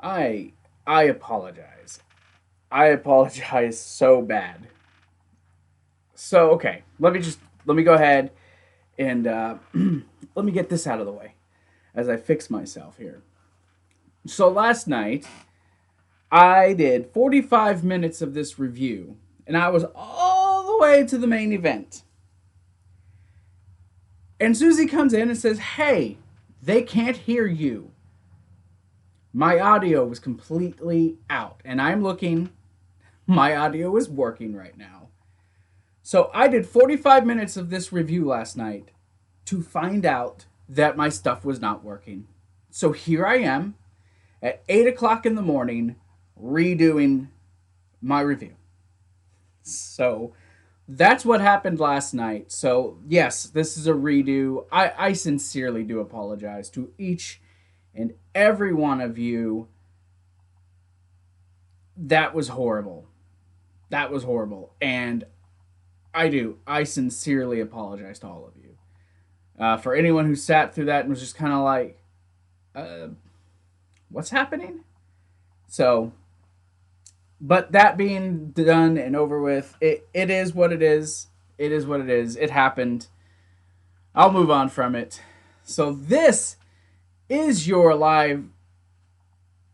I I apologize. I apologize so bad. So okay, let me go ahead and let me get this out of the way as I fix myself here. So last night I did 45 minutes of this review, and I was all the way to the main event. And Susie comes in and says, "Hey, they can't hear you." My audio was completely out, and I'm looking. My audio is working right now. So I did 45 minutes of this review last night to find out that my stuff was not working. So here I am at 8 o'clock in the morning redoing my review. So that's what happened last night. So, yes, this is a redo. I sincerely do apologize to each and every one of you. That was horrible. That was horrible. And I sincerely apologize to all of you. For anyone who sat through that and was just kind of like, uh, what's happening? So, but that being done and over with, it is what it is. It is what it is. It happened. I'll move on from it. So, this is your live,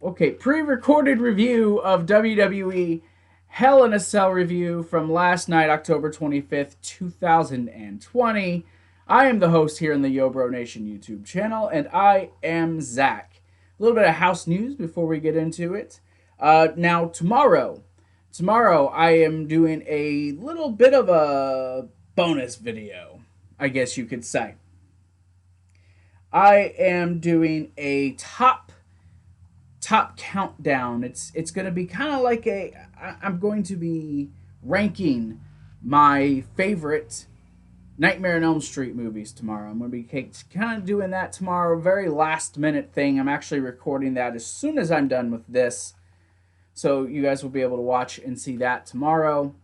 okay, pre recorded review of WWE Hell in a Cell review from last night, October 25th, 2020. I am the host here on the Yo Bro Nation YouTube channel, and I am Zach. A little bit of house news before we get into it. Now, tomorrow I am doing a little bit of a bonus video, I guess you could say. I am doing a top countdown. It's going to be kind of like I'm going to be ranking my favorite Nightmare on Elm Street movies tomorrow. I'm going to be kind of doing that tomorrow. Very last minute thing. I'm actually recording that as soon as I'm done with this. So you guys will be able to watch and see that tomorrow.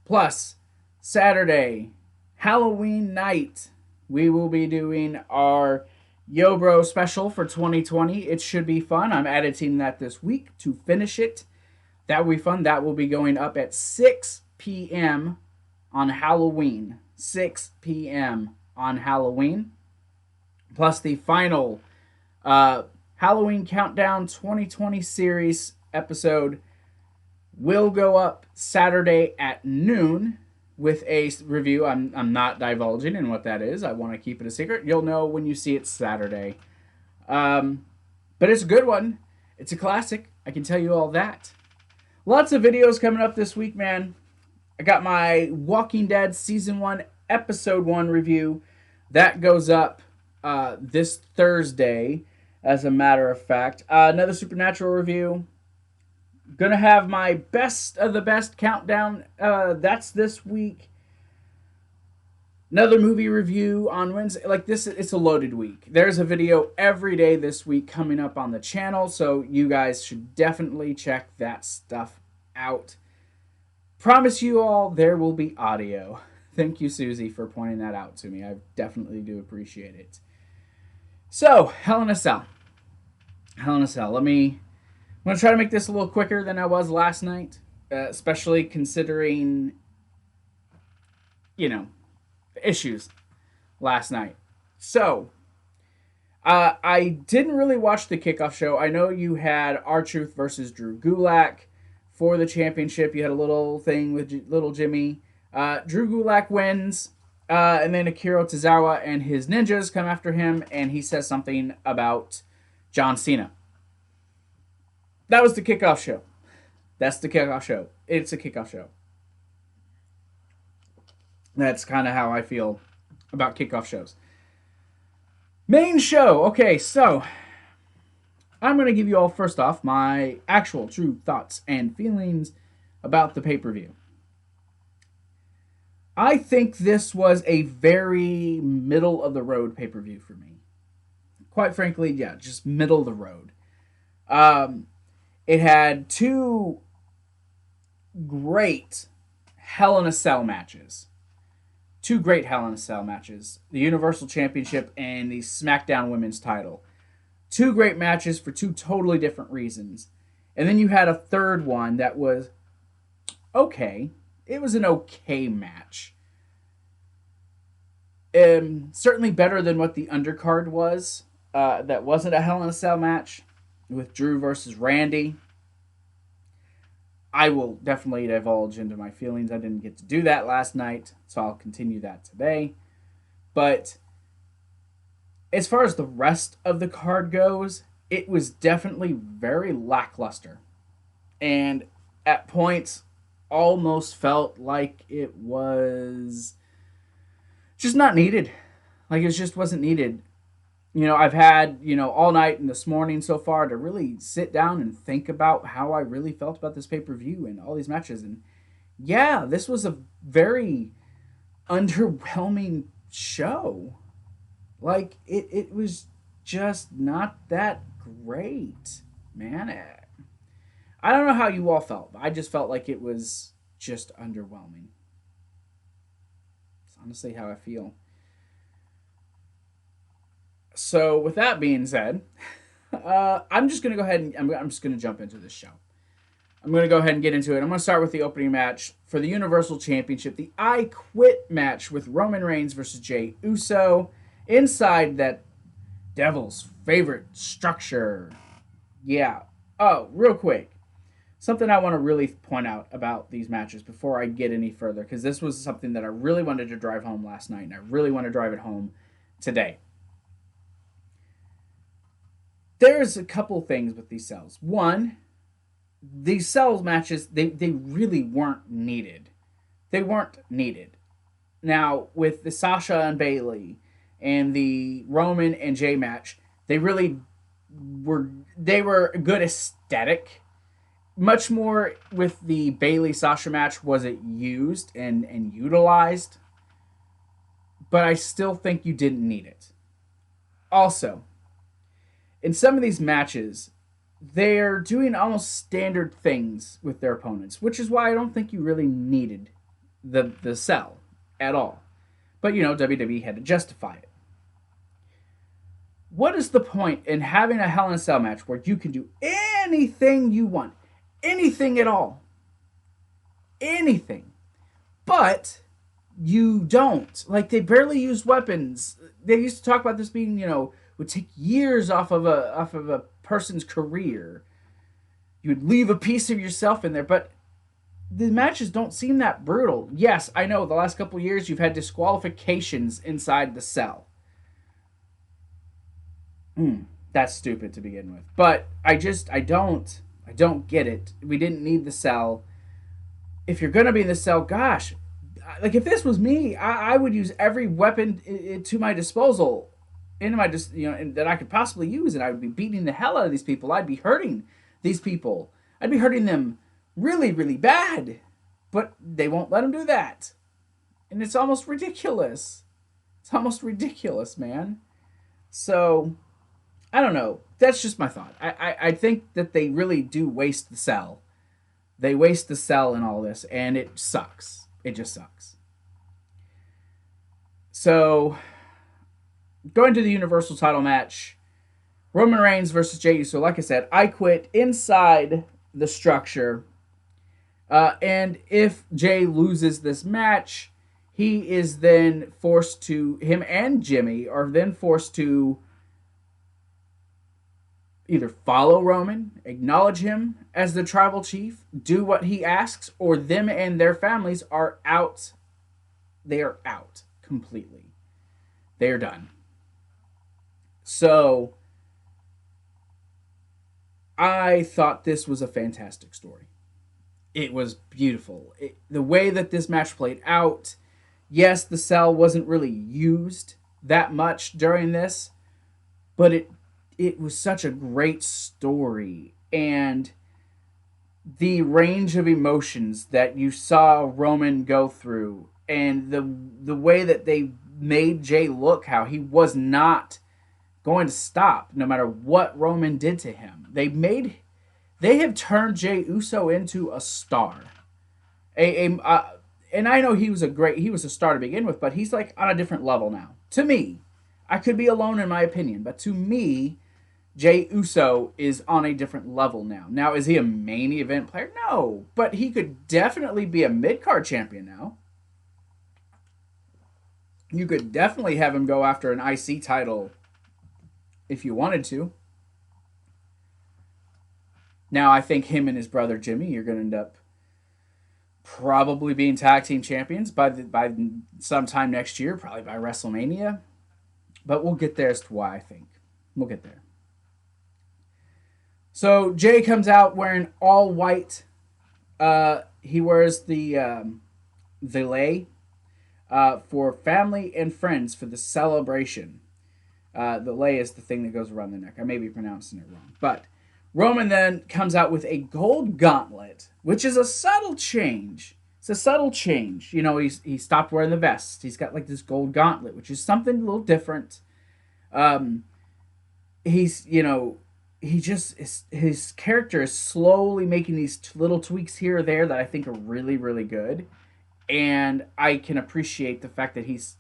Plus, Saturday, Halloween night, we will be doing our Yo Bro special for 2020. It should be fun. I'm editing that this week to finish it. That will be fun. That will be going up at 6 p.m. on Halloween. 6 p.m. on Halloween. Plus the final Halloween Countdown 2020 series episode will go up Saturday at noon with a review. I'm not divulging in what that is. I want to keep it a secret. You'll know when you see it Saturday. But it's a good one. It's a classic. I can tell you all that. Lots of videos coming up this week, man. I got my Walking Dead Season 1, Episode 1 review. That goes up this Thursday, as a matter of fact. Another Supernatural review. Gonna have my best of the best countdown. That's this week. Another movie review on Wednesday. Like this, it's a loaded week. There's a video every day this week coming up on the channel, so you guys should definitely check that stuff out. Promise you all there will be audio. Thank you, Susie, for pointing that out to me. I definitely do appreciate it. So, Hell in a Cell. Hell in a Cell. I'm going to try to make this a little quicker than I was last night, especially considering, issues last night. So, I didn't really watch the kickoff show. I know you had R-Truth versus Drew Gulak for the championship. You had a little thing with little Jimmy. Drew Gulak wins, and then Akira Tozawa and his ninjas come after him, and he says something about John Cena. That was the kickoff show. That's the kickoff show. It's a kickoff show. That's kind of how I feel about kickoff shows. Main show. Okay, so I'm going to give you all, first off, my actual true thoughts and feelings about the pay-per-view. I think this was a very middle-of-the-road pay-per-view for me. Quite frankly, yeah, just middle of the road. It had two great Hell in a Cell matches. Two great Hell in a Cell matches. The Universal Championship and the SmackDown Women's title. Two great matches for two totally different reasons. And then you had a third one that was okay. It was an okay match. Certainly better than what the undercard was. That wasn't a Hell in a Cell match with Drew versus Randy. I will definitely divulge into my feelings. I didn't get to do that last night, so I'll continue that today. But as far as the rest of the card goes, it was definitely very lackluster. And at points, almost felt like it was just not needed. Like it just wasn't needed. I've had, all night and this morning so far to really sit down and think about how I really felt about this pay-per-view and all these matches. And yeah, this was a very underwhelming show. Like, it was just not that great, man. I don't know how you all felt, but I just felt like it was just underwhelming. It's honestly how I feel. So, with that being said, I'm just going to go ahead and I'm just going to jump into this show. I'm going to go ahead and get into it. I'm going to start with the opening match for the Universal Championship, the I Quit match with Roman Reigns versus Jey Uso inside that Devil's favorite structure. Yeah. Oh, real quick. Something I want to really point out about these matches before I get any further, because this was something that I really wanted to drive home last night, and I really want to drive it home today. There's a couple things with these cells. One, these cells matches, they really weren't needed. They weren't needed. Now, with the Sasha and Bayley and the Roman and Jey match, they really were a good aesthetic. Much more with the Bayley-Sasha match was it used and utilized. But I still think you didn't need it. Also, in some of these matches, they're doing almost standard things with their opponents, which is why I don't think you really needed the cell at all. But, WWE had to justify it. What is the point in having a Hell in a Cell match where you can do anything you want? Anything at all. Anything. But you don't. Like, they barely use weapons. They used to talk about this being, would take years off of a person's career. You would leave a piece of yourself in there, but the matches don't seem that brutal. Yes, I know the last couple of years you've had disqualifications inside the cell. That's stupid to begin with. But I don't get it. We didn't need the cell. If you're going to be in the cell, gosh, like if this was me, I would use every weapon to my disposal, that I could possibly use, and I would be beating the hell out of these people. I'd be hurting these people. I'd be hurting them really, really bad. But they won't let them do that. And it's almost ridiculous. It's almost ridiculous, man. So, I don't know. That's just my thought. I think that they really do waste the cell. They waste the cell in all this, and it sucks. It just sucks. So, going to the Universal title match, Roman Reigns versus Jey Uso. Like I said, I Quit inside the structure. And if Jey loses this match, he is then forced to, him and Jimmy are then forced to either follow Roman, acknowledge him as the tribal chief, do what he asks, or them and their families are out. They are out completely. They are done. So, I thought this was a fantastic story. It was beautiful. The way that this match played out, yes, the cell wasn't really used that much during this, but it was such a great story, and the range of emotions that you saw Roman go through, and the way that they made Jey look, how he was not going to stop no matter what Roman did to him. They have turned Jey Uso into a star. And I know he was a star to begin with, but he's like on a different level now. To me, I could be alone in my opinion, but to me, Jey Uso is on a different level now. Now, is he a main event player? No, but he could definitely be a mid-card champion now. You could definitely have him go after an IC title if you wanted to. Now, I think him and his brother Jimmy are going to end up probably being tag team champions by sometime next year, probably by WrestleMania. But we'll get there as to why I think. We'll get there. So Jey comes out wearing all white. He wears the lei for family and friends for the celebration. The lei is the thing that goes around the neck. I may be pronouncing it wrong. But Roman then comes out with a gold gauntlet, which is a subtle change. It's a subtle change. You know, he stopped wearing the vest. He's got like this gold gauntlet, which is something a little different. He's, you know, his character is slowly making these little tweaks here or there that I think are really, really good. And I can appreciate the fact that he's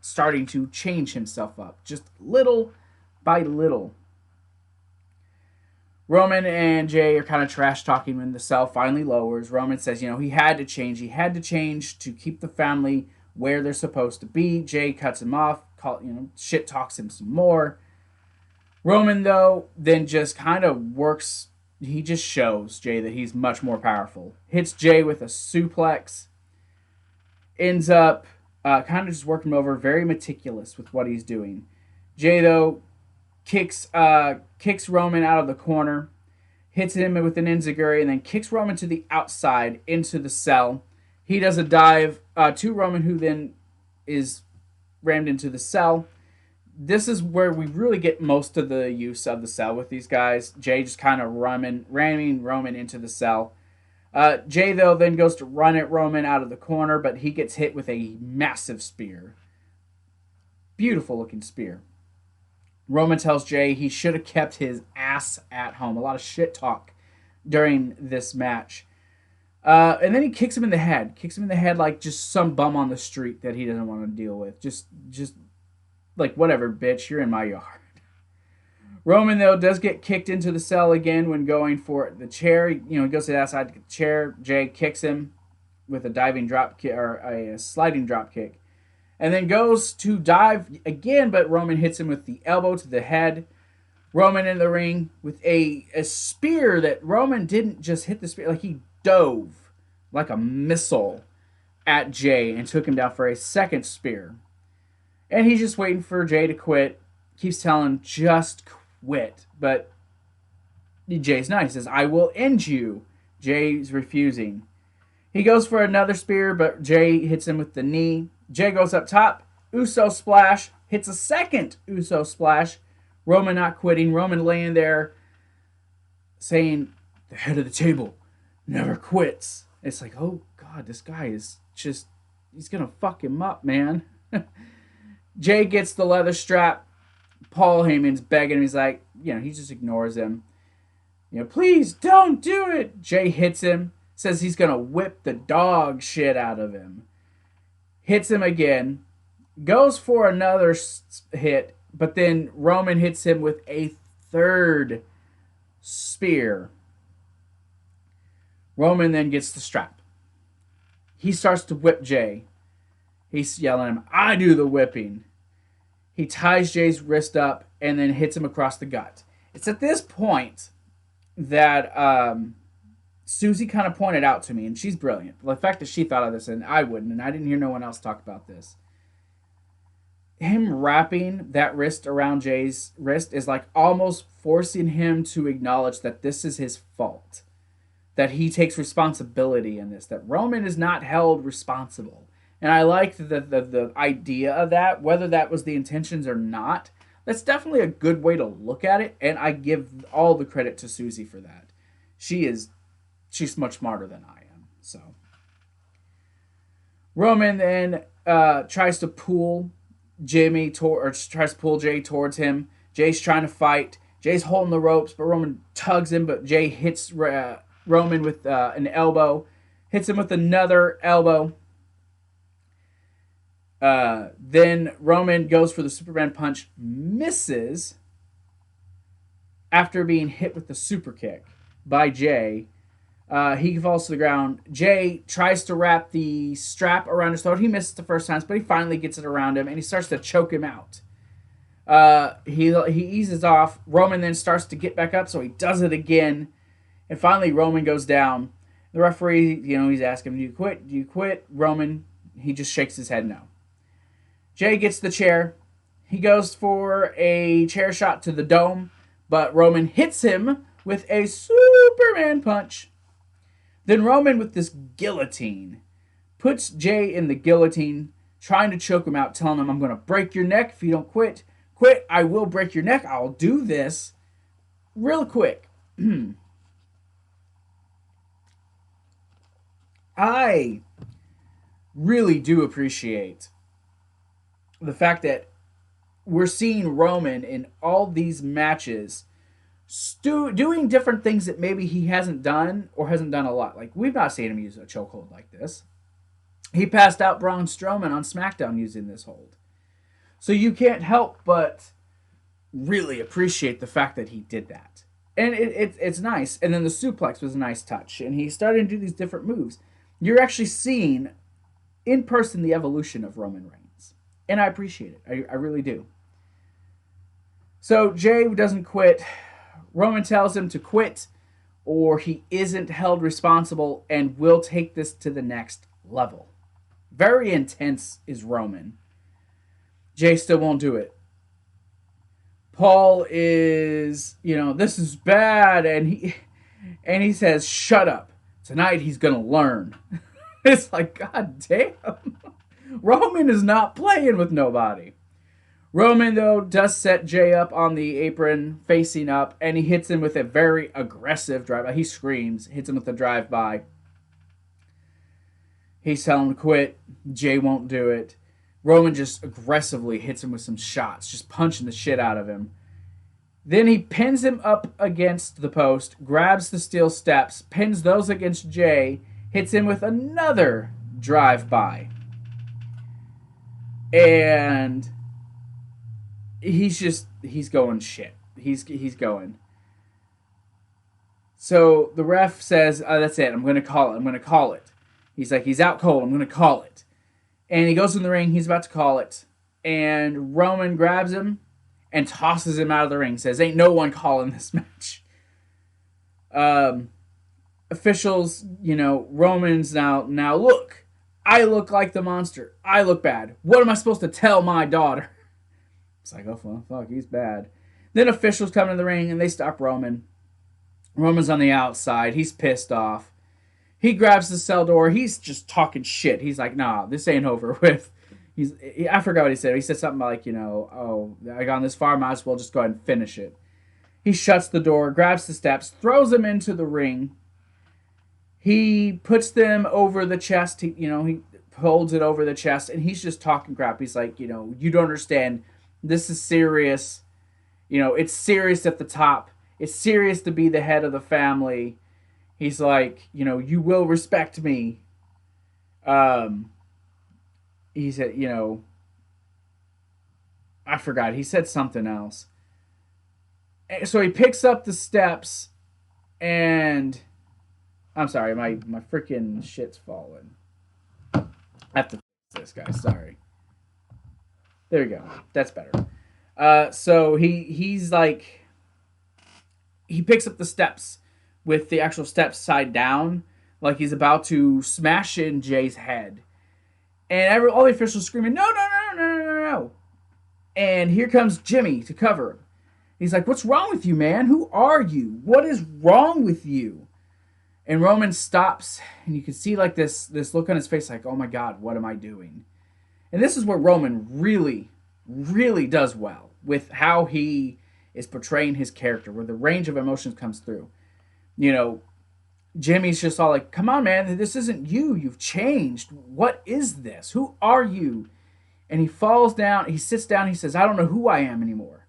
starting to change himself up just little by little. Roman and Jey are kind of trash talking when the cell finally lowers. Roman says, you know, he had to change. He had to change to keep the family where they're supposed to be. Jey cuts him off, shit talks him some more. Roman, though, then just kind of works. He just shows Jey that he's much more powerful. Hits Jey with a suplex. Ends up kind of just working him over. Very meticulous with what he's doing. Jey, though, kicks Roman out of the corner. Hits him with an enziguri. And then kicks Roman to the outside into the cell. He does a dive to Roman, who then is rammed into the cell. This is where we really get most of the use of the cell with these guys. Jey just kind of ramming Roman into the cell. Jey, though, then goes to run at Roman out of the corner, but he gets hit with a massive spear. Beautiful looking spear. Roman tells Jey he should have kept his ass at home. A lot of shit talk during this match. And then he kicks him in the head. Kicks him in the head like just some bum on the street that he doesn't want to deal with. Just like, whatever, bitch, you're in my yard. Roman, though, does get kicked into the cell again when going for the chair. He goes to the outside the chair. Jey kicks him with a diving drop kick, or a sliding drop kick. And then goes to dive again, but Roman hits him with the elbow to the head. Roman in the ring with a spear that Roman didn't just hit the spear. Like, he dove like a missile at Jey and took him down for a second spear. And he's just waiting for Jey to quit. Keeps telling him, just quit. But Jey's nice. He says, I will end you. Jey's refusing. He goes for another spear, but Jey hits him with the knee. Jey goes up top. Uso splash. Hits a second Uso splash. Roman not quitting. Roman laying there saying, the head of the table never quits. It's like, oh, God, this guy is just, he's going to fuck him up, man. Jey gets the leather strap. Paul Heyman's begging him. He's like, he just ignores him. Please don't do it. Jey hits him. Says he's going to whip the dog shit out of him. Hits him again. Goes for another hit. But then Roman hits him with a third spear. Roman then gets the strap. He starts to whip Jey. He's yelling at him, I do the whipping. He ties Jey's wrist up and then hits him across the gut. It's at this point that Susie kind of pointed out to me, and she's brilliant. The fact that she thought of this and I wouldn't, and I didn't hear no one else talk about this. Him wrapping that wrist around Jey's wrist is like almost forcing him to acknowledge that this is his fault. That he takes responsibility in this. That Roman is not held responsible. And I like the idea of that, whether that was the intentions or not. That's definitely a good way to look at it, and I give all the credit to Susie for that. She's much smarter than I am. So Roman then tries to pull Jey towards him. Jey's trying to fight. Jey's holding the ropes, but Roman tugs him, but Jey hits Roman with an elbow, hits him with another elbow. Then Roman goes for the Superman punch, misses, after being hit with the super kick by Jay. He falls to the ground. Jay tries to wrap the strap around his throat. He misses the first time, but he finally gets it around him, and he starts to choke him out. He eases off. Roman then starts to get back up, so he does it again. And finally, Roman goes down. The referee, he's asking him, do you quit? Do you quit? Roman, he just shakes his head no. Jay gets the chair. He goes for a chair shot to the dome, but Roman hits him with a Superman punch. Then Roman, with this guillotine, puts Jay in the guillotine, trying to choke him out, telling him, I'm going to break your neck if you don't quit. Quit, I will break your neck. I'll do this real quick. I really do appreciate the fact that we're seeing Roman in all these matches doing different things that maybe he hasn't done or hasn't done a lot. Like, we've not seen him use a chokehold like this. He passed out Braun Strowman on SmackDown using this hold. So you can't help but really appreciate the fact that he did that. And it's nice. And then the suplex was a nice touch. And he started to do these different moves. You're actually seeing in person the evolution of Roman Reigns. And I appreciate it. I really do. So Jay doesn't quit. Roman tells him to quit or he isn't held responsible and will take this to the next level. Very intense is Roman. Jay still won't do it. Paul is, this is bad, and he says, shut up. Tonight he's gonna learn. It's like, god damn. Roman is not playing with nobody. Roman, though, does set Jay up on the apron, facing up, and he hits him with a very aggressive drive-by. He screams, hits him with a drive-by. He's telling him to quit. Jay won't do it. Roman just aggressively hits him with some shots, just punching the shit out of him. Then he pins him up against the post, grabs the steel steps, pins those against Jay, hits him with another drive-by. And he's going shit. He's going. So the ref says, that's it. I'm going to call it. He's like, he's out cold. I'm going to call it. And he goes in the ring. He's about to call it. And Roman grabs him and tosses him out of the ring. Says, ain't no one calling this match. Officials, Roman's now look. I look like the monster. I look bad. What am I supposed to tell my daughter? It's like, oh, well, fuck, he's bad. Then officials come in the ring and they stop Roman. Roman's on the outside. He's pissed off. He grabs the cell door. He's just talking shit. He's like, nah, this ain't over with. I forgot what he said. He said something like, I got this far, might as well just go ahead and finish it. He shuts the door, grabs the steps, throws them into the ring. He puts them over the chest. He holds it over the chest, and he's just talking crap. He's like, you don't understand. This is serious. It's serious at the top. It's serious to be the head of the family. He's like, you will respect me. He said, I forgot. He said something else. So he picks up the steps and I'm sorry, my freaking shit's falling. I have to fix this, guys. Sorry. There we go. That's better. So he's like, he picks up the steps with the actual steps side down, like he's about to smash in Jay's head. And all the officials screaming, no. And here comes Jimmy to cover him. He's like, what's wrong with you, man? Who are you? What is wrong with you? And Roman stops, and you can see like this look on his face like, oh my God, what am I doing? And this is where Roman really, really does well with how he is portraying his character, where the range of emotions comes through. Jimmy's just all like, come on, man, this isn't you. You've changed. What is this? Who are you? And he falls down. He sits down. He says, I don't know who I am anymore.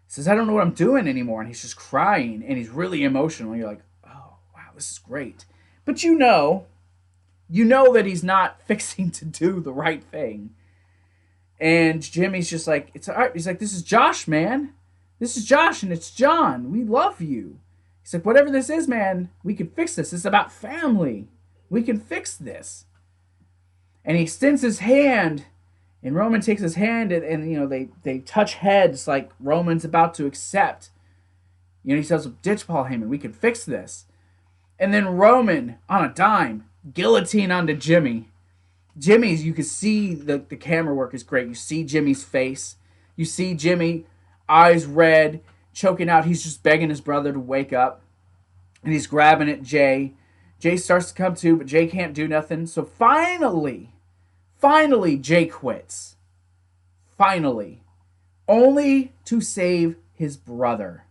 He says, I don't know what I'm doing anymore. And he's just crying, and he's really emotional. You're like, oh, wow, this is great. But you know that he's not fixing to do the right thing. And Jimmy's just like, it's all right. He's like, this is Josh, man. This is Josh and it's John. We love you. He's like, whatever this is, man, we can fix this. It's about family. We can fix this. And he extends his hand, and Roman takes his hand, and they touch heads like Roman's about to accept. He says, ditch Paul Heyman. We can fix this. And then Roman, on a dime, guillotine onto Jimmy. Jimmy's, you can see the camera work is great. You see Jimmy's face. You see Jimmy, eyes red, choking out. He's just begging his brother to wake up. And he's grabbing at Jay. Jay starts to come to, but Jay can't do nothing. So finally, Jay quits. Finally. Only to save his brother.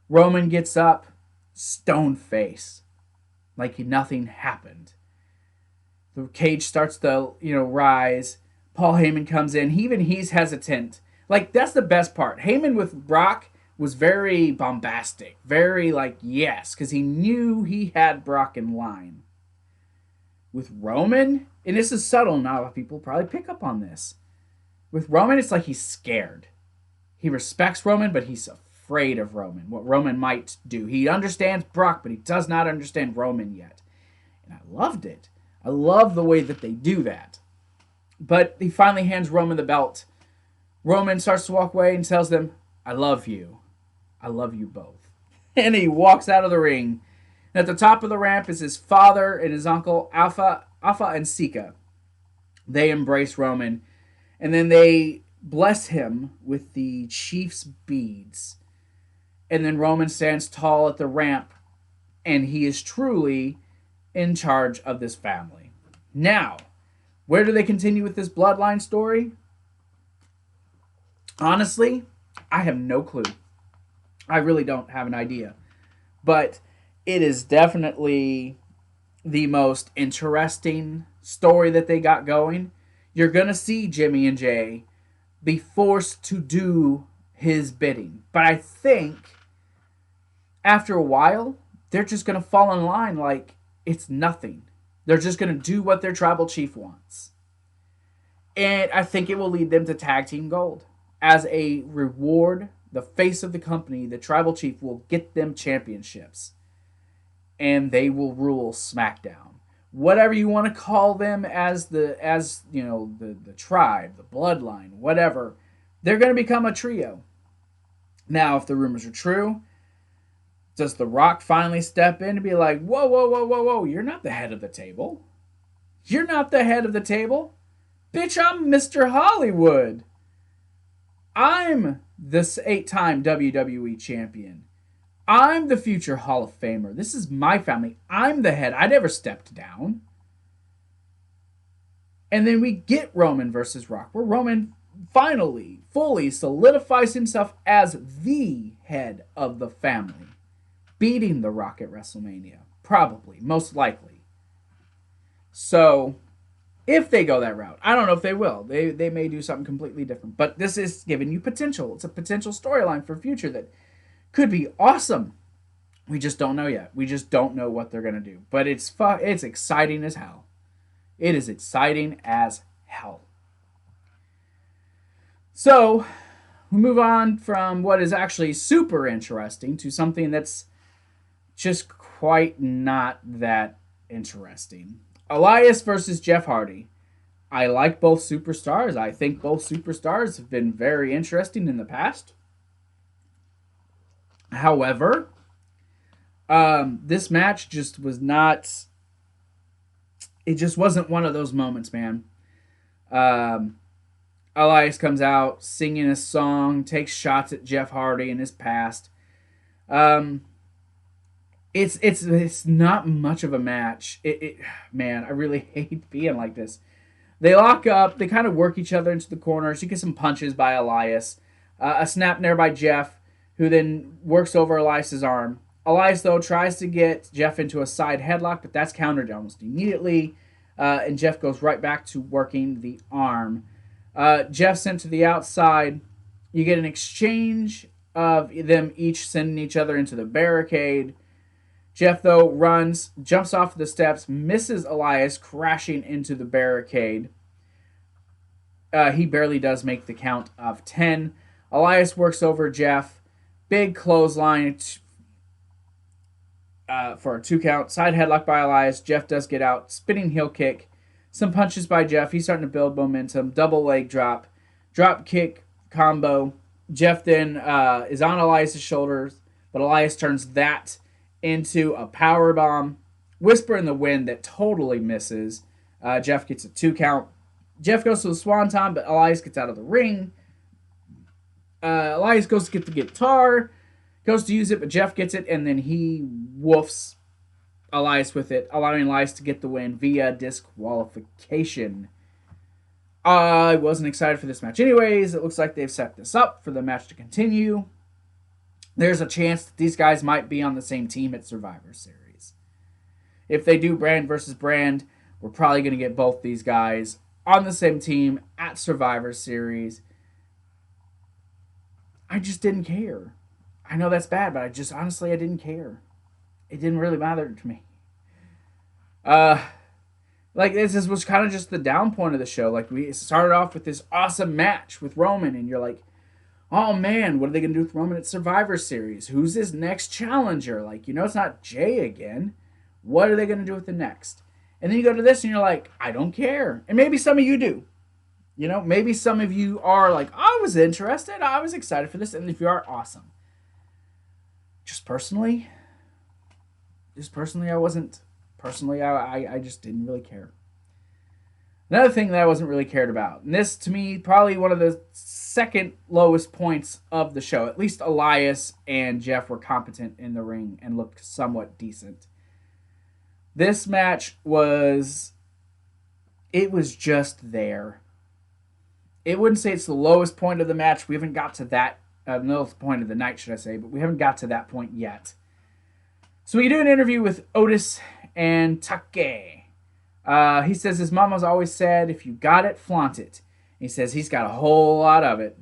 Roman gets up, stone face, like nothing happened. The cage starts to, rise. Paul Heyman comes in. He's hesitant. Like, that's the best part. Heyman with Brock was very bombastic. Very, yes, because he knew he had Brock in line. With Roman, and this is subtle, not a lot of people probably pick up on this. With Roman, it's like he's scared. He respects Roman, but he's afraid of Roman, what Roman might do. He understands Brock, but he does not understand Roman yet. And I loved it. I love the way that they do that. But he finally hands Roman the belt. Roman starts to walk away and tells them, I love you. I love you both. And he walks out of the ring. And at the top of the ramp is his father and his uncle, Alpha and Sika. They embrace Roman. And then they bless him with the chief's beads. And then Roman stands tall at the ramp, and he is truly in charge of this family. Now, where do they continue with this bloodline story? Honestly, I have no clue. I really don't have an idea. But it is definitely the most interesting story that they got going. You're going to see Jimmy and Jay be forced to do his bidding. But I think after a while, they're just going to fall in line like it's nothing. They're just going to do what their tribal chief wants. And I think it will lead them to tag team gold. As a reward, the face of the company, the tribal chief will get them championships. And they will rule SmackDown. Whatever you want to call them as the tribe, the bloodline, whatever, they're going to become a trio. Now, if the rumors are true, does The Rock finally step in and be like, whoa, you're not the head of the table. You're not the head of the table. Bitch, I'm Mr. Hollywood. I'm this 8-time WWE champion. I'm the future Hall of Famer. This is my family. I'm the head. I never stepped down. And then we get Roman versus Rock, where Roman finally, fully solidifies himself as the head of the family. Beating The Rock at WrestleMania. Probably. Most likely. So, if they go that route, I don't know if they will. They may do something completely different. But this is giving you potential. It's a potential storyline for future that could be awesome. We just don't know yet. We just don't know what they're going to do. But it's exciting as hell. It is exciting as hell. So, we move on from what is actually super interesting to something that's just quite not that interesting. Elias versus Jeff Hardy. I like both superstars. I think both superstars have been very interesting in the past. However, this match just was not... It just wasn't one of those moments, man. Elias comes out singing a song, takes shots at Jeff Hardy in his past. It's not much of a match. Man, I really hate being like this. They lock up. They kind of work each other into the corners. You get some punches by Elias. A snap there by Jeff, who then works over Elias's arm. Elias, though, tries to get Jeff into a side headlock, but that's countered almost immediately. And Jeff goes right back to working the arm. Jeff sent to the outside. You get an exchange of them each sending each other into the barricade. Jeff, though, runs, jumps off the steps, misses Elias, crashing into the barricade. He barely does make the count of 10. Elias works over Jeff, Big clothesline for a 2 count. Side headlock by Elias. Jeff does get out. Spinning heel kick. Some punches by Jeff. He's starting to build momentum. Double leg drop. Drop kick combo. Jeff then is on Elias' shoulders, but Elias turns that into a power bomb. Whisper in the wind that totally misses. Jeff gets a 2 count. Jeff goes to the swanton, but Elias gets out of the ring. Elias goes to get the guitar, goes to use it, but Jeff gets it, and then he woofs Elias with it, allowing Elias to get the win via disqualification. I wasn't excited for this match anyways. It looks like they've set this up for the match to continue. There's a chance that these guys might be on the same team at Survivor Series. If they do brand versus brand, we're probably going to get both these guys on the same team at Survivor Series. I just didn't care. I know that's bad, but I didn't care. It didn't really matter to me. This was kind of just the down point of the show. Like, we started off with this awesome match with Roman, and you're like, oh man, what are they going to do with Roman at Survivor Series? Who's his next challenger? Like, it's not Jay again. What are they going to do with the next? And then you go to this and you're like, I don't care. And maybe some of you do. Maybe some of you are like, I was interested. I was excited for this. And if you are, awesome. Just personally, I wasn't. Personally, I just didn't really care. Another thing that I wasn't really cared about, and this, to me, probably one of the second lowest points of the show. At least Elias and Jeff were competent in the ring and looked somewhat decent. This match was just there. It wouldn't say it's the lowest point of the match. We haven't got to that, lowest point of the night, should I say, but we haven't got to that point yet. So we do an interview with Otis and Take. He says his mama's always said, if you got it, flaunt it. And he says he's got a whole lot of it.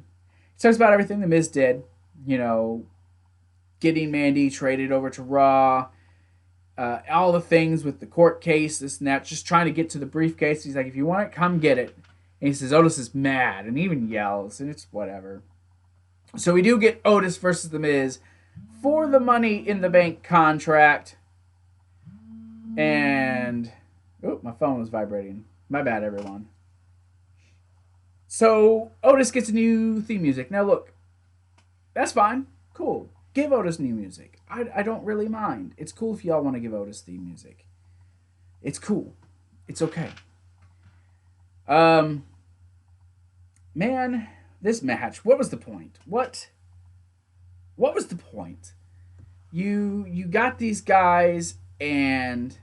He talks about everything The Miz did. Getting Mandy traded over to Raw. All the things with the court case, this and that. Just trying to get to the briefcase. He's like, if you want it, come get it. And he says Otis is mad. And he even yells. And it's whatever. So we do get Otis versus The Miz for the Money in the Bank contract. And oh, my phone was vibrating. My bad, everyone. So Otis gets a new theme music. Now look, that's fine. Cool. Give Otis new music. I don't really mind. It's cool if y'all want to give Otis theme music. It's cool. It's okay. Man, this match, what was the point? What was the point? You got these guys, and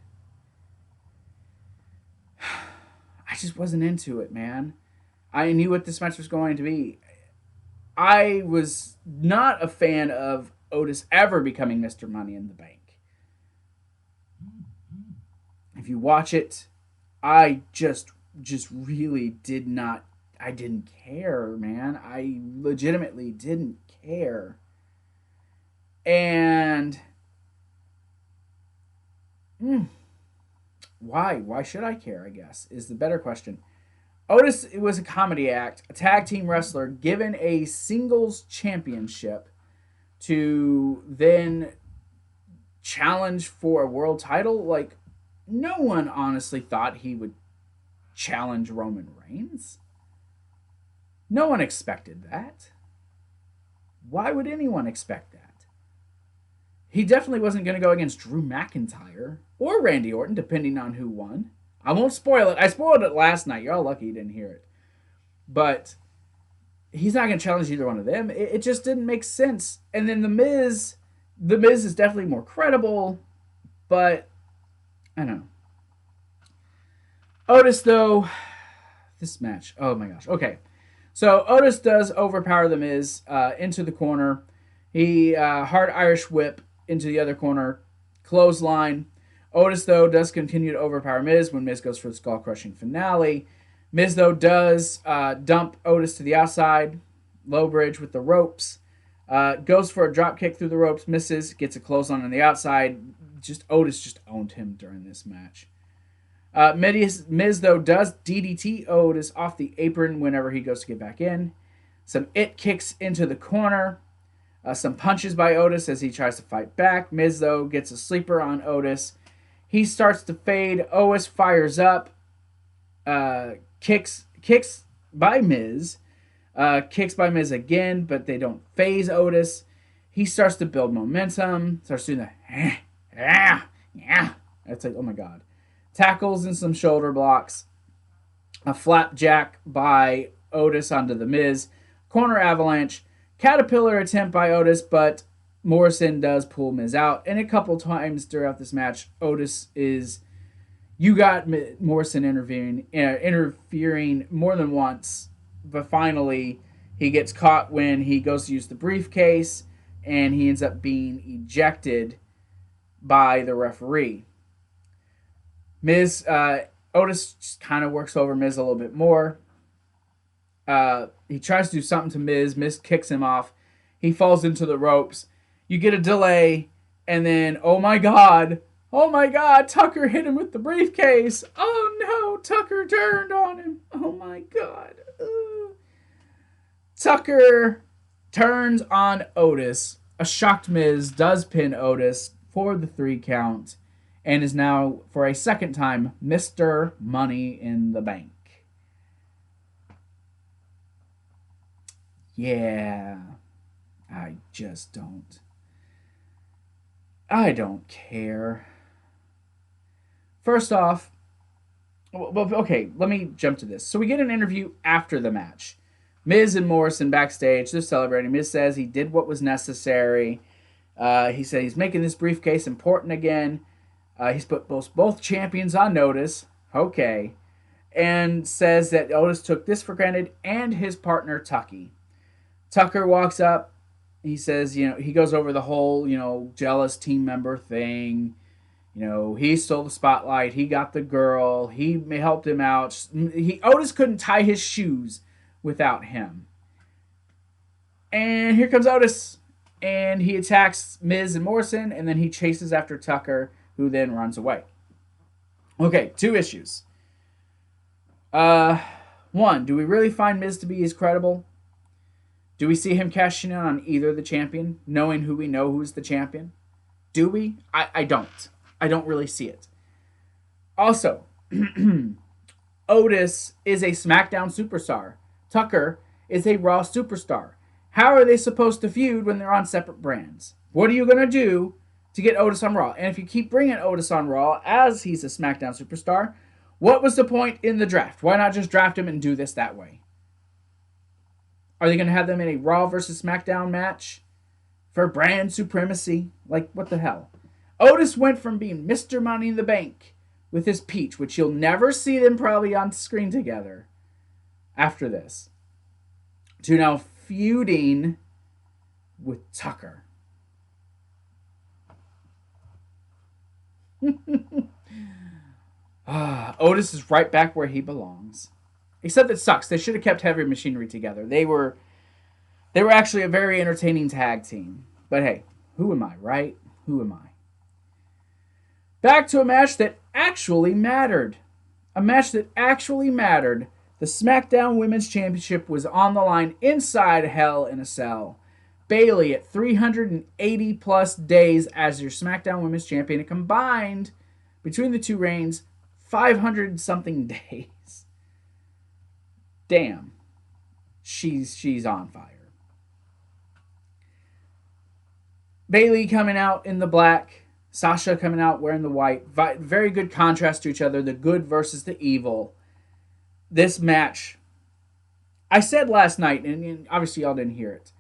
I just wasn't into it, man. I knew what this match was going to be. I was not a fan of Otis ever becoming Mr. Money in the Bank. If you watch it, I just really did not, I didn't care, man. I legitimately didn't care. And why should I care, I guess, is the better question. Otis, it was a comedy act, a tag team wrestler given a singles championship to then challenge for a world title. Like, no one honestly thought he would challenge Roman Reigns. No one expected that. Why would anyone expect that? He definitely wasn't going to go against Drew McIntyre or Randy Orton, depending on who won. I won't spoil it. I spoiled it last night. You're all lucky you didn't hear it. But he's not going to challenge either one of them. It just didn't make sense. And then The Miz is definitely more credible, but I don't know. Otis, though, this match, oh my gosh. Okay, so Otis does overpower The Miz into the corner. He hard Irish whip into the other corner, clothesline. Otis, though, does continue to overpower Miz when Miz goes for the skull-crushing finale. Miz, though, does dump Otis to the outside, low bridge with the ropes. Goes for a drop kick through the ropes, misses, gets a clothesline on the outside. Otis just owned him during this match. Miz, though, does DDT Otis off the apron whenever he goes to get back in. Some it kicks into the corner. Some punches by Otis as he tries to fight back. Miz, though, gets a sleeper on Otis. He starts to fade. Otis fires up. Kicks by Miz. Kicks by Miz again, but they don't phase Otis. He starts to build momentum. Starts doing the yeah. It's like, oh my god. Tackles and some shoulder blocks. A flapjack by Otis onto the Miz. Corner avalanche. Caterpillar attempt by Otis, but Morrison does pull Miz out. And a couple times throughout this match, Otis is... You got Morrison interfering more than once, but finally he gets caught when he goes to use the briefcase, and he ends up being ejected by the referee. Otis just kind of works over Miz a little bit more. He tries to do something to Miz. Miz kicks him off. He falls into the ropes. You get a delay, and then, oh my god, Tucker hit him with the briefcase. Oh no, Tucker turned on him. Oh my god. Ugh. Tucker turns on Otis. A shocked Miz does pin Otis for the 3 count and is now, for a second time, Mr. Money in the Bank. Yeah, I don't care. First off, well, okay, let me jump to this. So we get an interview after the match. Miz and Morrison backstage, they're celebrating. Miz says he did what was necessary. He said he's making this briefcase important again. He's put both champions on notice. Okay. And says that Otis took this for granted and his partner, Tucky. Tucker walks up. He says, he goes over the whole, jealous team member thing. He stole the spotlight. He got the girl. He helped him out. Otis couldn't tie his shoes without him. And here comes Otis. And he attacks Miz and Morrison. And then he chases after Tucker, who then runs away. Okay, 2 issues. 1, do we really find Miz to be as credible? Do we see him cashing in on either the champion, knowing who we know who's the champion? Do we? I don't. I don't really see it. Also, Otis is a SmackDown superstar. Tucker is a Raw superstar. How are they supposed to feud when they're on separate brands? What are you going to do to get Otis on Raw? And if you keep bringing Otis on Raw as he's a SmackDown superstar, what was the point in the draft? Why not just draft him and do this that way? Are they going to have them in a Raw versus SmackDown match for brand supremacy? Like, what the hell? Otis went from being Mr. Money in the Bank with his Peach, which you'll never see them probably on screen together after this, to now feuding with Tucker. Otis is right back where he belongs. Except it sucks. They should have kept Heavy Machinery together. They were actually a very entertaining tag team. But hey, who am I, right? Who am I? Back to a match that actually mattered. A match that actually mattered. The SmackDown Women's Championship was on the line inside Hell in a Cell. Bayley at 380 plus days as your SmackDown Women's Champion. It combined between the 2 reigns 500 something days. Damn. She's on fire. Bayley coming out in the black. Sasha coming out wearing the white. Very good contrast to each other. The good versus the evil. This match, I said last night, and obviously y'all didn't hear it.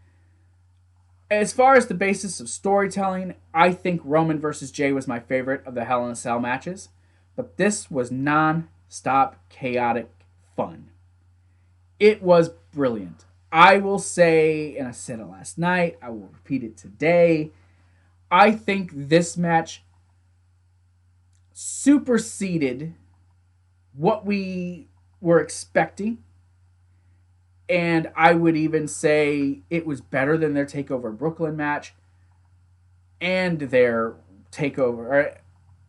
As far as the basis of storytelling, I think Roman versus Jay was my favorite of the Hell in a Cell matches. But this was non-stop chaotic fun. It was brilliant. I will say, and I said it last night, I will repeat it today, I think this match superseded what we were expecting. And I would even say it was better than their TakeOver Brooklyn match and their TakeOver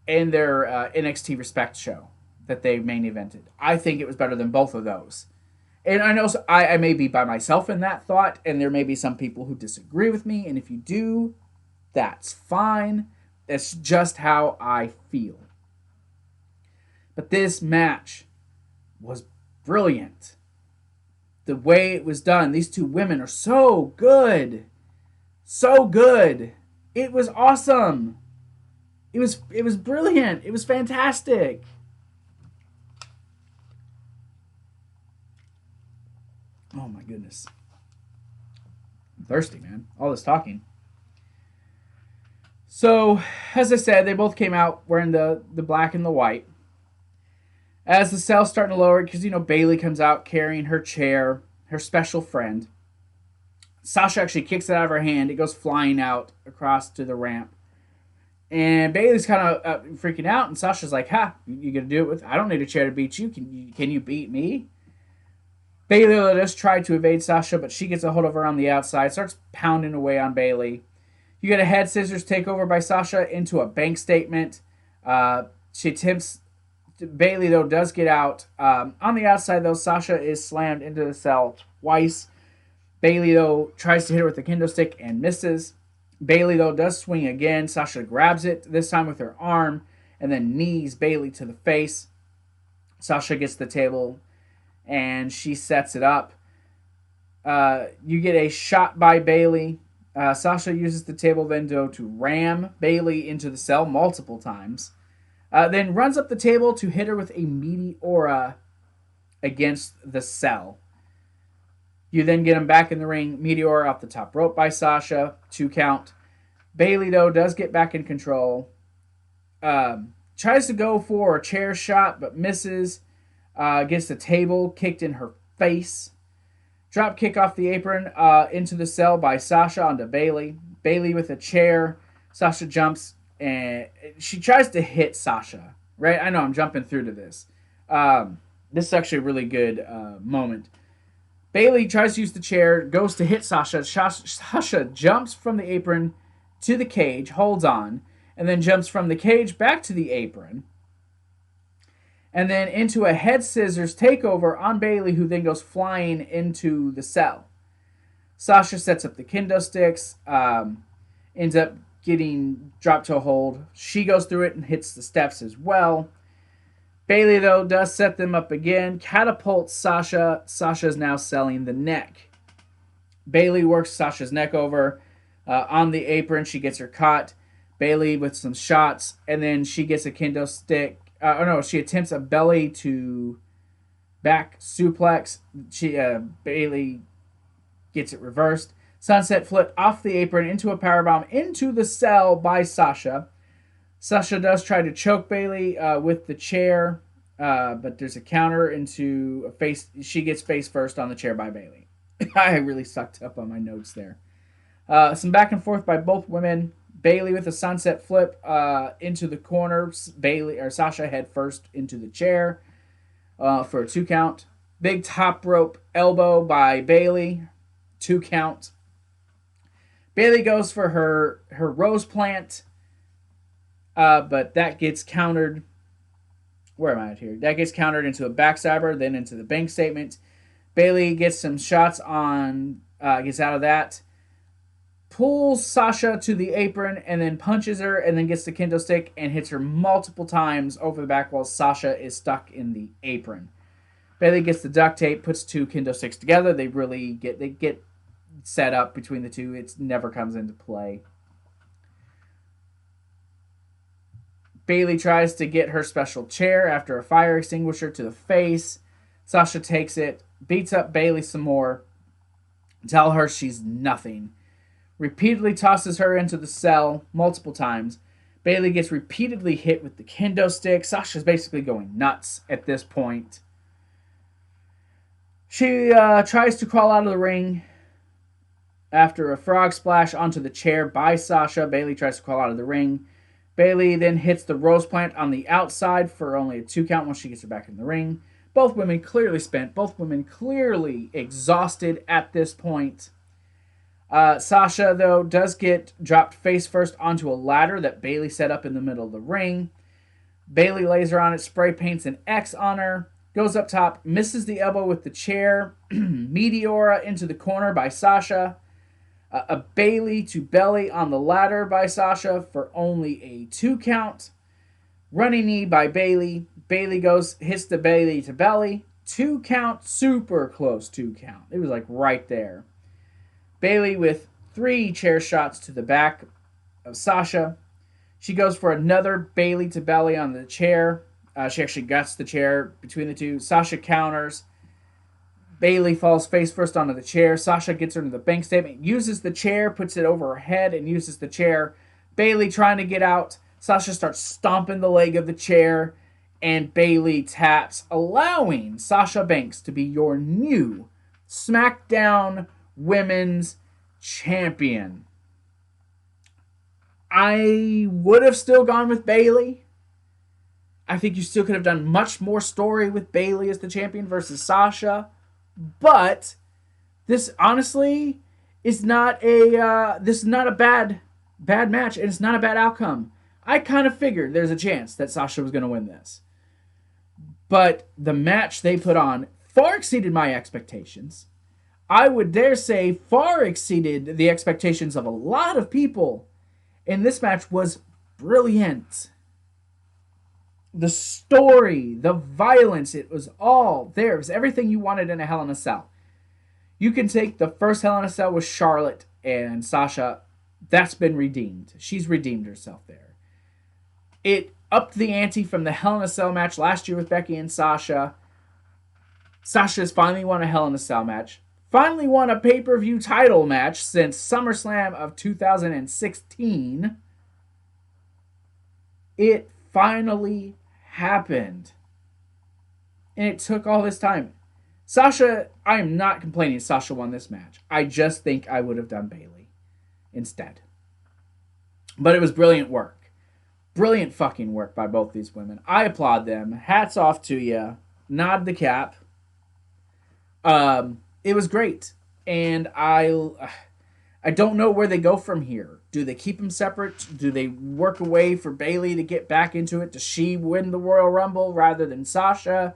and their NXT Respect show that they main evented. I think it was better than both of those. And I know I may be by myself in that thought, and there may be some people who disagree with me. And if you do, that's fine. That's just how I feel. But this match was brilliant. The way it was done, these two women are so good. So good. It was awesome. It was brilliant. It was fantastic. Oh my goodness. I'm thirsty, man. All this talking. So, as I said, they both came out wearing the black and the white. As the cell's starting to lower, because, Bayley comes out carrying her chair, her special friend. Sasha actually kicks it out of her hand. It goes flying out across to the ramp. And Bayley's kind of freaking out, and Sasha's like, "Ha, you gonna do it with? I don't need a chair to beat you. Can you beat me?" Bayley just tried to evade Sasha, but she gets a hold of her on the outside, starts pounding away on Bayley. You get a head scissors takeover by Sasha into a bank statement. She attempts. Bayley, though, does get out. On the outside, though, Sasha is slammed into the cell twice. Bayley, though, tries to hit her with the kendo stick and misses. Bayley, though, does swing again. Sasha grabs it, this time with her arm, and then knees Bayley to the face. Sasha gets the table, and she sets it up. You get a shot by Bayley. Sasha uses the table then to ram Bayley into the cell multiple times. Then runs up the table to hit her with a Meteora against the cell. You then get him back in the ring. Meteora off the top rope by Sasha. 2 count. Bayley, though, does get back in control. Tries to go for a chair shot, but misses. Gets the table kicked in her face. Drop kick off the apron into the cell by Sasha onto Bayley. Bayley with a chair. Sasha jumps, and she tries to hit Sasha. Right? I know I'm jumping through to this. This is actually a really good moment. Bayley tries to use the chair, goes to hit Sasha. Sasha jumps from the apron to the cage, holds on, and then jumps from the cage back to the apron. And then into a head scissors takeover on Bayley, who then goes flying into the cell. Sasha sets up the kendo sticks, ends up getting dropped to a hold. She goes through it and hits the steps as well. Bayley, though, does set them up again. Catapults Sasha. Sasha's now selling the neck. Bayley works Sasha's neck over on the apron. She gets her caught. Bayley with some shots, and then she gets a kendo stick. She attempts a belly to back suplex. Bayley gets it reversed. Sunset flip off the apron into a powerbomb into the cell by Sasha. Sasha does try to choke Bayley with the chair, but there's a counter into a face. She gets face first on the chair by Bayley. I really sucked up on my notes there. Some back and forth by both women. Bayley with a sunset flip into the corner. Sasha head first into the chair for a 2 count. Big top rope elbow by Bayley, 2 count. Bayley goes for her rose plant. But that gets countered. Where am I at here? That gets countered into a backstabber, then into the bank statement. Bayley gets some shots on, gets out of that. Pulls Sasha to the apron and then punches her and then gets the kendo stick and hits her multiple times over the back while Sasha is stuck in the apron. Bayley gets the duct tape, puts 2 kendo sticks together. They get set up between the two. It never comes into play. Bayley tries to get her special chair after a fire extinguisher to the face. Sasha takes it, beats up Bayley some more, tell her she's nothing. Repeatedly tosses her into the cell multiple times. Bayley gets repeatedly hit with the kendo stick. Sasha's basically going nuts at this point. She tries to crawl out of the ring after a frog splash onto the chair by Sasha. Bayley tries to crawl out of the ring. Bayley then hits the rose plant on the outside for only a 2 count once she gets her back in the ring. Both women clearly spent. Both women clearly exhausted at this point. Sasha, though, does get dropped face first onto a ladder that Bayley set up in the middle of the ring. Bayley lays her on it, spray paints an X on her. Goes up top, misses the elbow with the chair. Meteora into the corner by Sasha. A Bailey to belly on the ladder by Sasha for only a 2 count. Running knee by Bailey. Bailey hits the Bailey to belly. 2 count, super close 2 count. It was like right there. Bailey with 3 chair shots to the back of Sasha. She goes for another Bailey to belly on the chair. She actually guts the chair between the two. Sasha counters. Bailey falls face first onto the chair. Sasha gets her into the bank statement. Uses the chair, puts it over her head, and uses the chair. Bailey trying to get out. Sasha starts stomping the leg of the chair. And Bailey taps, allowing Sasha Banks to be your new SmackDown Women's Champion. I would have still gone with Bailey. I think you still could have done much more story with Bailey as the champion versus Sasha. But this honestly is not a bad match, and it's not a bad outcome. I kind of figured there's a chance that Sasha was going to win this. But the match they put on far exceeded my expectations. I would dare say far exceeded the expectations of a lot of people. And this match was brilliant. The story, the violence, it was all there. It was everything you wanted in a Hell in a Cell. You can take the first Hell in a Cell with Charlotte and Sasha. That's been redeemed. She's redeemed herself there. It upped the ante from the Hell in a Cell match last year with Becky and Sasha. Sasha's finally won a Hell in a Cell match. Finally won a pay-per-view title match since SummerSlam of 2016. It finally happened. And it took all this time. Sasha, I am not complaining Sasha won this match. I just think I would have done Bailey instead. But it was brilliant work. Brilliant fucking work by both these women. I applaud them. Hats off to you. Nod the cap. It was great. And I don't know where they go from here. Do they keep them separate? Do they work a way for Bailey to get back into it? Does she win the Royal Rumble rather than Sasha?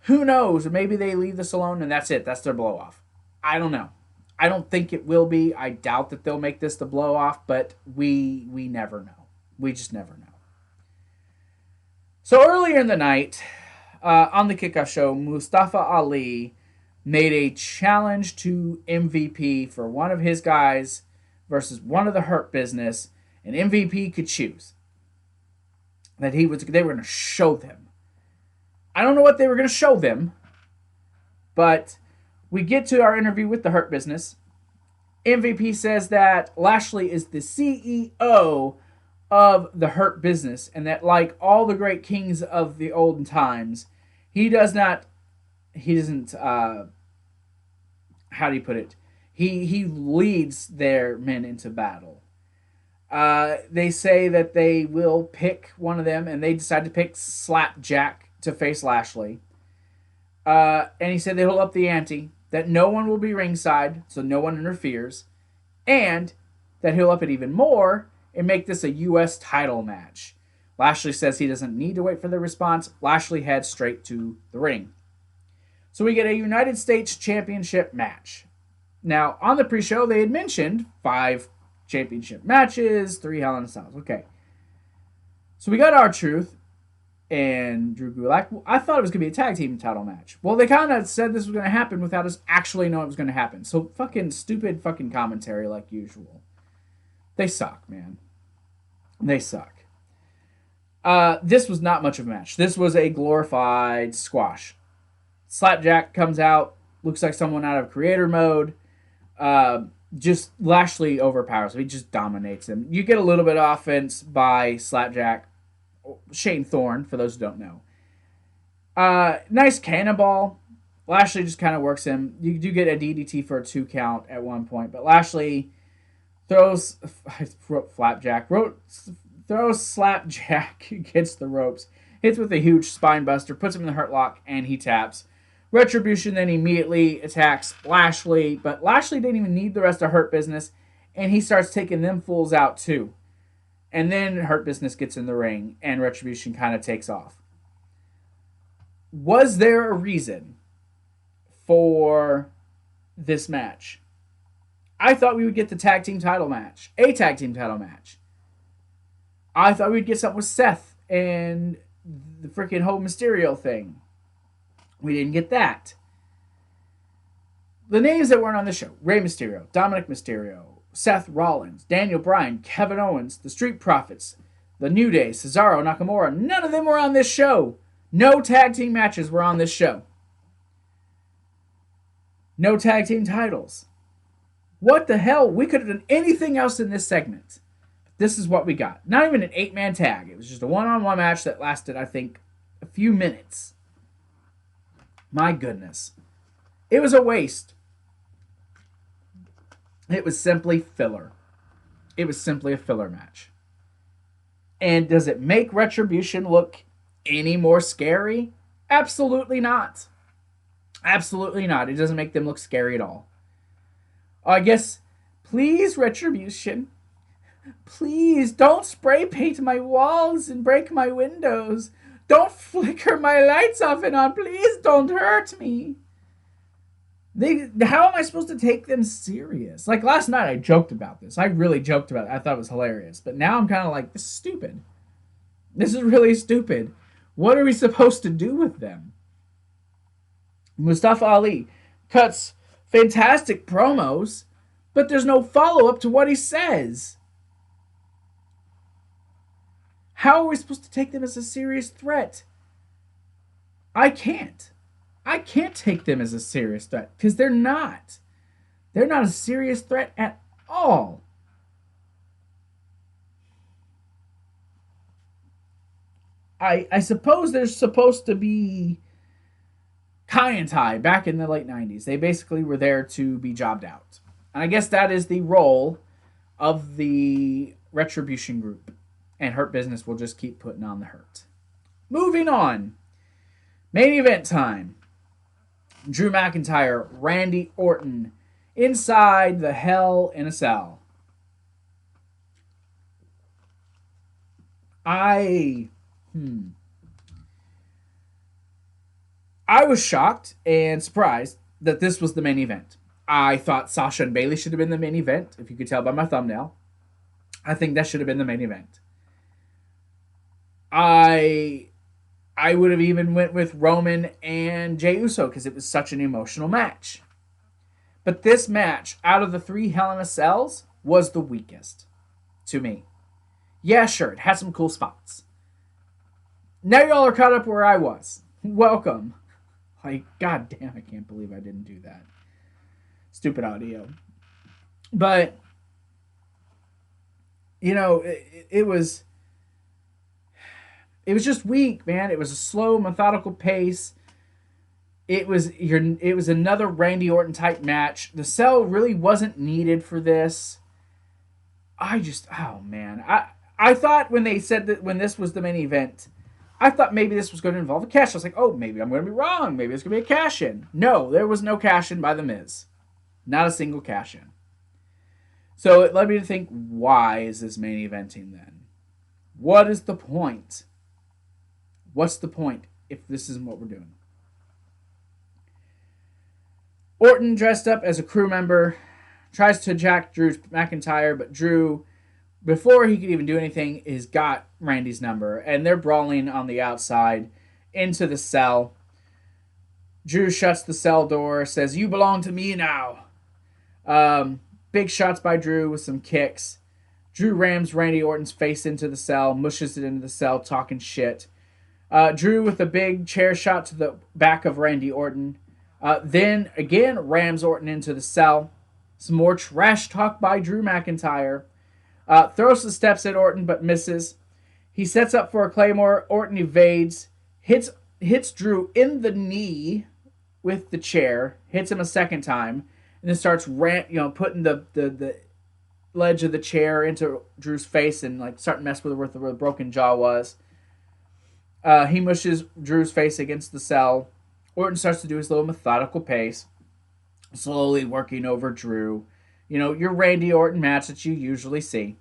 Who knows? Maybe they leave this alone and that's it. That's their blow-off. I don't know. I don't think it will be. I doubt that they'll make this the blow-off, but we never know. We just never know. So earlier in the night, on the kickoff show, Mustafa Ali made a challenge to MVP for one of his guys versus one of the Hurt Business, and MVP could choose. They were going to show them. I don't know what they were going to show them, but we get to our interview with the Hurt Business. MVP says that Lashley is the CEO of the Hurt Business, and that like all the great kings of the olden times, he doesn't, how do you put it? He leads their men into battle. They say that they will pick one of them, and they decide to pick Slapjack to face Lashley. And he said they'll up the ante, that no one will be ringside, so no one interferes, and that he'll up it even more and make this a U.S. title match. Lashley says he doesn't need to wait for the response. Lashley heads straight to the ring. So we get a United States Championship match. Now, on the pre-show, they had mentioned 5 championship matches, 3 Hell in a Cells. Okay. So we got R-Truth and Drew Gulak. I thought it was going to be a tag team title match. Well, they kind of said this was going to happen without us actually knowing it was going to happen. So fucking stupid fucking commentary like usual. They suck, man. They suck. This was not much of a match. This was a glorified squash. Slapjack comes out, looks like someone out of creator mode. Just Lashley overpowers him. He just dominates him. You get a little bit of offense by Slapjack. Shane Thorne, for those who don't know. Nice cannonball. Lashley just kind of works him. You do get a DDT for a 2 count at one point, but Lashley throws Slapjack against the ropes, hits with a huge spine buster, puts him in the hurt lock, and he taps. Retribution then immediately attacks Lashley, but Lashley didn't even need the rest of Hurt Business, and he starts taking them fools out too. And then Hurt Business gets in the ring, and Retribution kind of takes off. Was there a reason for this match? I thought we would get the tag team title match, a tag team title match. I thought we'd get something with Seth and the freaking whole Mysterio thing. We didn't get that. The names that weren't on the show: Rey Mysterio, Dominic Mysterio, Seth Rollins, Daniel Bryan, Kevin Owens, the Street Profits, the New Day, Cesaro, Nakamura. None of them were on this show. No tag team matches were on this show. No tag team titles. What the hell? We could have done anything else in this segment. This is what we got. Not even an 8-man tag. It was just a one-on-one match that lasted, I think, a few minutes. My goodness. It was a waste. It was simply filler. It was simply a filler match. And does it make Retribution look any more scary? Absolutely not. Absolutely not. It doesn't make them look scary at all. I guess, please, Retribution, please don't spray paint my walls and break my windows. Don't flicker my lights off and on. Please don't hurt me. How am I supposed to take them serious? Like last night I joked about this. I really joked about it. I thought it was hilarious. But now I'm kind of like, this is stupid. This is really stupid. What are we supposed to do with them? Mustafa Ali cuts fantastic promos, but there's no follow-up to what he says. How are we supposed to take them as a serious threat? I can't. I can't take them as a serious threat because they're not. They're not a serious threat at all. I suppose there's supposed to be Kai and Tai back in the late 90s. They basically were there to be jobbed out. And I guess that is the role of the Retribution group. And Hurt Business will just keep putting on the hurt. Moving on. Main event time. Drew McIntyre, Randy Orton, inside the Hell in a Cell. I was shocked and surprised that this was the main event. I thought Sasha and Bayley should have been the main event, if you could tell by my thumbnail. I think that should have been the main event. I would have even went with Roman and Jey Uso because it was such an emotional match. But this match, out of the 3 Hell in a Cells, was the weakest to me. Yeah, sure, it had some cool spots. Now y'all are caught up where I was. Welcome. Like, goddamn, I can't believe I didn't do that. Stupid audio. But, you know, it was just weak, man. It was a slow, methodical pace. It was another Randy Orton type match. The cell really wasn't needed for this. Oh man. I thought when they said that when this was the main event, I thought maybe this was going to involve a cash. I was like, oh, maybe I'm going to be wrong. Maybe it's going to be a cash-in. No, there was no cash-in by The Miz. Not a single cash-in. So it led me to think, why is this main eventing then? What is the point? What's the point if this isn't what we're doing? Orton, dressed up as a crew member, tries to jack Drew McIntyre, but Drew, before he could even do anything, has got Randy's number, and they're brawling on the outside into the cell. Drew shuts the cell door, says, "You belong to me now." Big shots by Drew with some kicks. Drew rams Randy Orton's face into the cell, mushes it into the cell, talking shit. Drew with a big chair shot to the back of Randy Orton. Then, again, rams Orton into the cell. Some more trash talk by Drew McIntyre. Throws the steps at Orton, but misses. He sets up for a Claymore. Orton evades. Hits Drew in the knee with the chair. Hits him a second time. And then starts putting the ledge of the chair into Drew's face and starting to mess with where the broken jaw was. He mushes Drew's face against the cell. Orton starts to do his little methodical pace, slowly working over Drew. Your Randy Orton match that you usually see.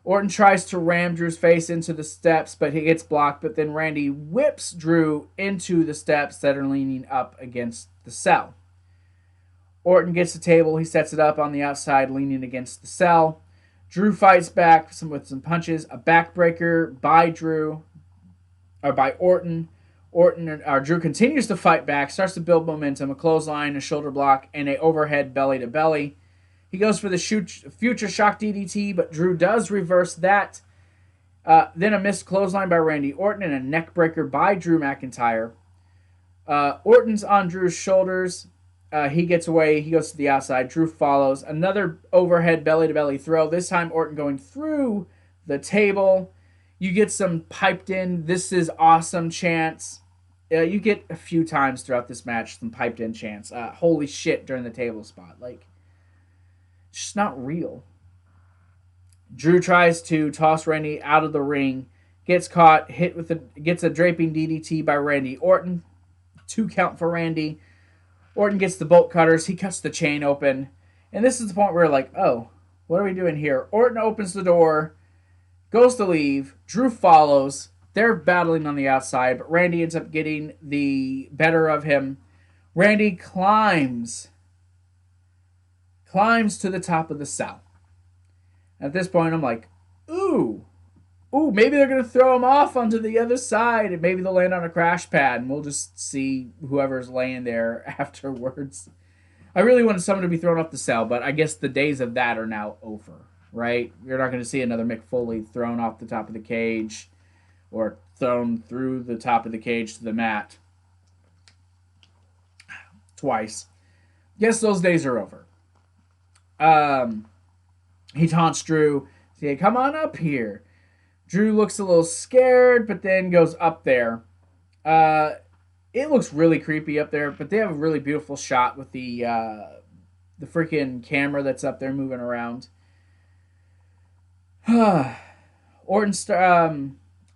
Orton tries to ram Drew's face into the steps, but he gets blocked. But then Randy whips Drew into the steps that are leaning up against the cell. Orton gets the table. He sets it up on the outside, leaning against the cell. Drew fights back with some punches. A backbreaker by Orton. Drew continues to fight back, starts to build momentum. A clothesline, a shoulder block, and an overhead belly to belly. He goes for the future shock DDT, but Drew does reverse that. Then a missed clothesline by Randy Orton and a neck breaker by Drew McIntyre. Orton's on Drew's shoulders. He gets away. He goes to the outside. Drew follows. Another overhead belly-to-belly throw. This time Orton going through the table. You get some piped in, "This is awesome" chants. You get a few times throughout this match some piped in chants. Holy shit during the table spot. Like, it's just not real. Drew tries to toss Randy out of the ring. Gets caught. Gets a draping DDT by Randy Orton. 2 count for Randy. Orton gets the bolt cutters. He cuts the chain open. And this is the point where we're like, oh, what are we doing here? Orton opens the door, goes to leave. Drew follows. They're battling on the outside, but Randy ends up getting the better of him. Randy climbs to the top of the cell. At this point, I'm like, ooh, maybe they're going to throw him off onto the other side, and maybe they'll land on a crash pad, and we'll just see whoever's laying there afterwards. I really wanted someone to be thrown off the cell, but I guess the days of that are now over, right? You're not going to see another Mick Foley thrown off the top of the cage or thrown through the top of the cage to the mat twice. Guess those days are over. He taunts Drew, saying, "Come on up here." Drew looks a little scared, but then goes up there. It looks really creepy up there, but they have a really beautiful shot with the freaking camera that's up there moving around.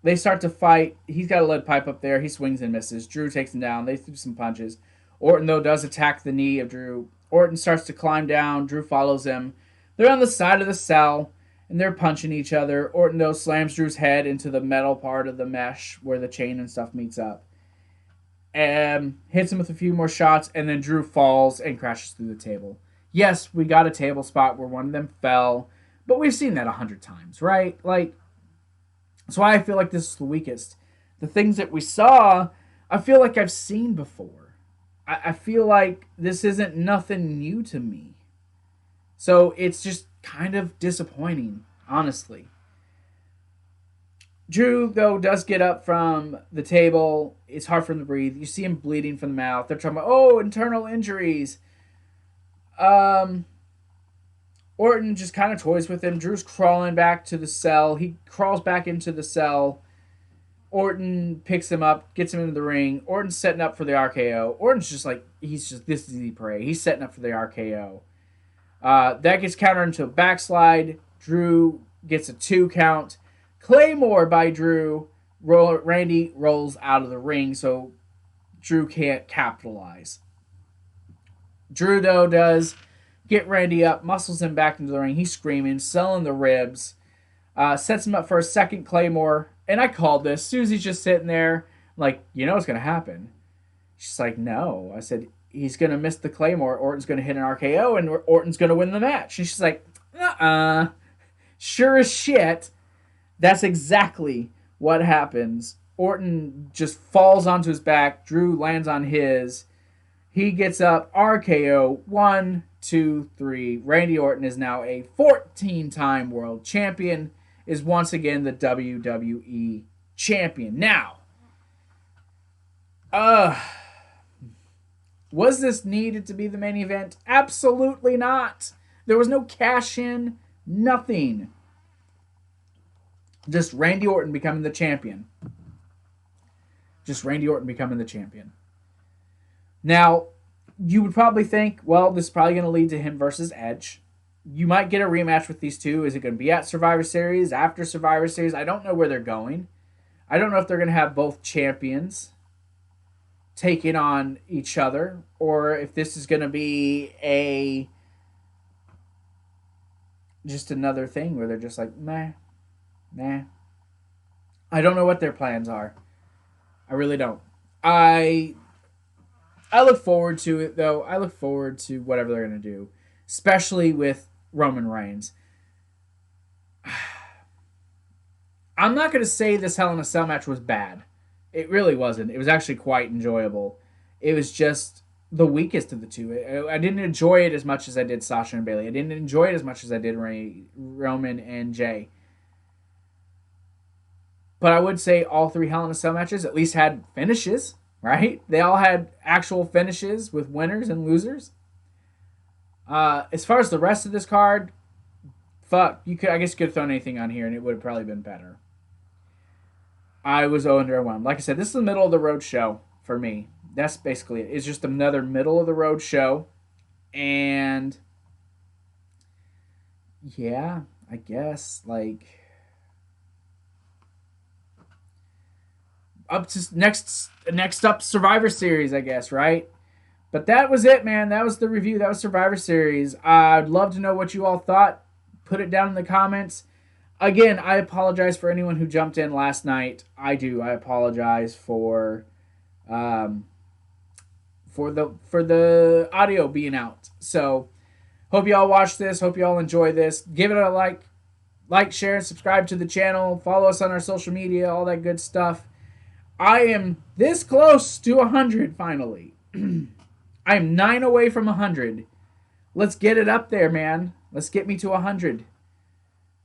They start to fight. He's got a lead pipe up there. He swings and misses. Drew takes him down. They threw some punches. Orton, though, does attack the knee of Drew. Orton starts to climb down. Drew follows him. They're on the side of the cell, and they're punching each other. Orton, though, slams Drew's head into the metal part of the mesh where the chain and stuff meets up. And hits him with a few more shots, and then Drew falls and crashes through the table. Yes, we got a table spot where one of them fell, but we've seen that 100 times, right? Like, that's why I feel like this is the weakest. The things that we saw, I feel like I've seen before. I feel like this isn't nothing new to me. So it's just kind of disappointing, honestly. Drew, though, does get up from the table. It's hard for him to breathe. You see him bleeding from the mouth. They're talking about, internal injuries. Orton just kind of toys with him. Drew's crawling back to the cell. He crawls back into the cell. Orton picks him up, gets him into the ring. Orton's setting up for the RKO. Orton's just like, this is easy prey. He's setting up for the RKO. That gets countered into a backslide. Drew gets a 2 count. Claymore by Drew. Randy rolls out of the ring, so Drew can't capitalize. Drew, though, does get Randy up, muscles him back into the ring. He's screaming, selling the ribs. Sets him up for a second Claymore. And I called this. Susie's just sitting there, like, you know what's going to happen. She's like, no. I said, he's going to miss the Claymore. Orton's going to hit an RKO, and Orton's going to win the match. And she's like, sure as shit, that's exactly what happens. Orton just falls onto his back. Drew lands on his. He gets up, RKO, 1, 2, 3. Randy Orton is now a 14-time world champion, is once again the WWE champion. Now, was this needed to be the main event? Absolutely not. There was no cash in, nothing. Just Randy Orton becoming the champion. Now, you would probably think, well, this is probably going to lead to him versus Edge. You might get a rematch with these two. Is it going to be at Survivor Series, after Survivor Series? I don't know where they're going. I don't know if they're going to have both champions taking on each other, or if this is going to be just another thing where they're just like, meh, Nah. I don't know what their plans are. I really don't. I I look forward to it though. I look forward to whatever they're gonna do, especially with Roman Reigns. I'm not gonna say this Hell in a Cell match was bad. It really wasn't. It was actually quite enjoyable. It was just the weakest of the two. I didn't enjoy it as much as I did Sasha and Bailey. I didn't enjoy it as much as I did Roman and Jay. But I would say all three Hell in a Cell matches at least had finishes, right? They all had actual finishes with winners and losers. As far as the rest of this card, fuck, I guess you could have thrown anything on here and it would have probably been better. I was underwhelmed. Like I said, this is the middle of the road show for me. That's basically it. It's just another middle of the road show. And yeah, I guess like up to next up Survivor Series, I guess, right? But that was it, man. That was the review. That was Survivor Series. I'd love to know what you all thought. Put it down in the comments. Again, I apologize for anyone who jumped in last night. I do. I apologize for the audio being out. So hope you all watch this. Hope you all enjoy this. Give it a like, share, and subscribe to the channel. Follow us on our social media, all that good stuff. I am this close to 100 finally. I am 9 away from 100. Let's get it up there, man. Let's get me to 100.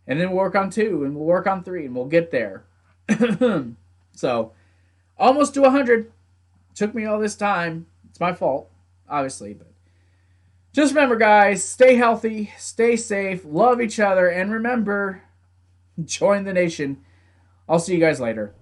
And then we'll work on 2, and we'll work on 3, and we'll get there. So, almost to 100. Took me all this time. It's my fault, obviously. But just remember, guys, stay healthy, stay safe, love each other, and remember, join the nation. I'll see you guys later.